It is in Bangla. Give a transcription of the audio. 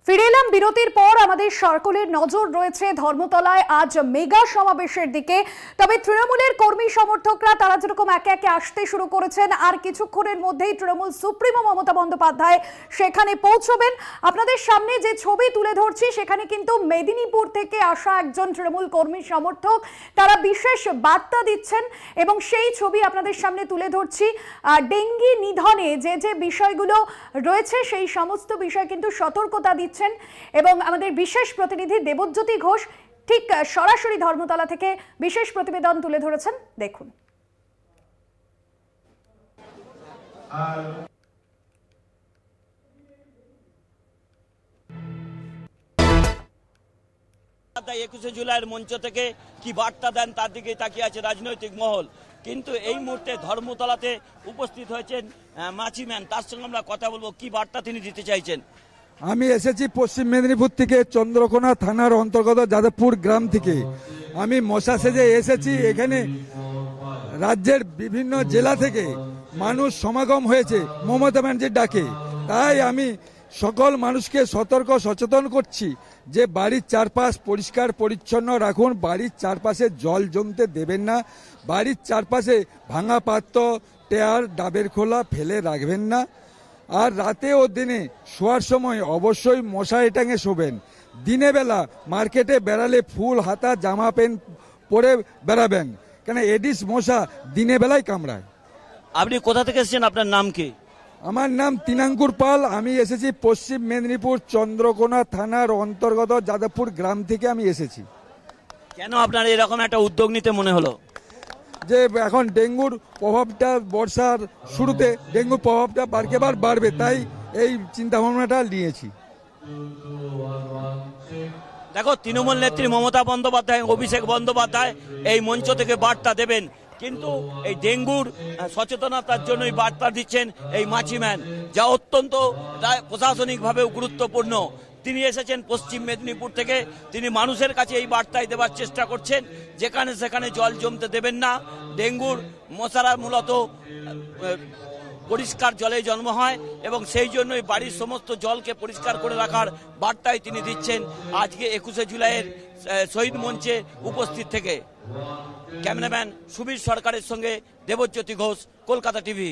ফিরে এলাম বিরতির পর। আমাদের সকলের নজর রয়েছে ধর্মতলায় আজ মেগা সমাবেশের দিকে। তবে তৃণমূলের কর্মী সমর্থকরা তারা যেরকম একে একে আসতে শুরু করেছেন, আর কিছুক্ষণের মধ্যেই তৃণমূল সুপ্রিমো মমতা বন্দ্যোপাধ্যায় সেখানে পৌঁছবেন। আপনাদের সামনে যে ছবি তুলে ধরছি সেখানে কিন্তু মেদিনীপুর থেকে আসা একজন তৃণমূল কর্মী সমর্থক তারা বিশেষ বার্তা দিচ্ছেন এবং সেই ছবি আপনাদের সামনে তুলে ধরছি। ডেঙ্গি নিধনে যে যে বিষয়গুলো রয়েছে সেই সমস্ত বিষয় কিন্তু সতর্কতা দিচ্ছেন এবং আমাদের বিশেষ প্রতিনিধি দেবজ্যোতি ঘোষ ঠিক সরাসরি ধর্মতলা থেকে বিশেষ প্রতিবেদন তুলে ধরেছেন। দেখুন। একুশে জুলাইয়ের মঞ্চ থেকে কি বার্তা দেন তার দিকে তাকিয়ে আছে রাজনৈতিক মহল। কিন্তু এই মুহূর্তে ধর্মতলাতে উপস্থিত হয়েছেন মাছিম্যান, তার সঙ্গে আমরা কথা বলবো কি বার্তা তিনি দিতে চাইছেন। আমি এসেছি পশ্চিম মেদিনীপুর থেকে, চন্দ্রকোনা থানার অন্তর্গত যাদবপুর গ্রাম থেকে। আমি মশা সেজে এসেছি। এখানে রাজ্যের বিভিন্ন জেলা থেকে মানুষ সমাগম হয়েছে মমতা ব্যানার্জির ডাকে। তাই আমি সকল মানুষকে সতর্ক সচেতন করছি যে বাড়ির চারপাশ পরিষ্কার পরিচ্ছন্ন রাখুন, বাড়ির চারপাশে জল জমতে দেবেন না, বাড়ির চারপাশে ভাঙা পাত্র টেয়ার ডাবের খোলা ফেলে রাখবেন না, আর রাতে ও দিনে শোয়ার সময় অবশ্যই মশারি টাঙে শোবেন। দিনে বেলা মার্কেটে বেড়ালে ফুল হাতা জামা প্যান্ট পরে বেড়াবেন, কেন এডিস মশা দিনে বেলায় কামড়ায়। আপনি কোথা থেকে এসেছেন, আপনার নাম কি? আমার নাম তিনাঙ্কুর পাল। আমি এসেছি পশ্চিম মেদিনীপুর চন্দ্রকোনা থানার অন্তর্গত যাদবপুর গ্রাম থেকে আমি এসেছি। কেন আপনার এরকম একটা উদ্যোগ নিতে মনে হলো? যে এখন ডেঙ্গুর প্রভাবটা বর্ষার শুরুতে ডেঙ্গুর প্রভাবটা বাড়বে, তাই এই চিন্তা ভাবনাটা নিয়েছি। দেখো, তৃণমূল নেত্রী মমতা বন্দ্যোপাধ্যায়, অভিষেক বন্দ্যোপাধ্যায় এই মঞ্চ থেকে বার্তা দেবেন, কিন্তু এই ডেঙ্গুর সচেতনতার জন্যই বার্তা দিচ্ছেন এই মাছিম্যান, যা অত্যন্ত প্রশাসনিকভাবে গুরুত্বপূর্ণ। তিনি এসেছেন পশ্চিম মেদিনীপুর থেকে, তিনি মানুষের কাছে এই বার্তাই দেওয়ার চেষ্টা করছেন যেখানে সেখানে জল জমতে দেবেন না। ডেঙ্গুর মশারা মূলত পরিষ্কার জলে জন্ম হয় এবং সেই জন্যই বাড়ির সমস্ত জলকে পরিষ্কার করে রাখার বার্তাই তিনি দিচ্ছেন আজকে 21শে জুলাইয়ের শহীদ মঞ্চে উপস্থিত থেকে। ক্যামেরাম্যান সুবীর সরকারের সঙ্গে দেবজ্যোতি ঘোষ, কলকাতা টিভি।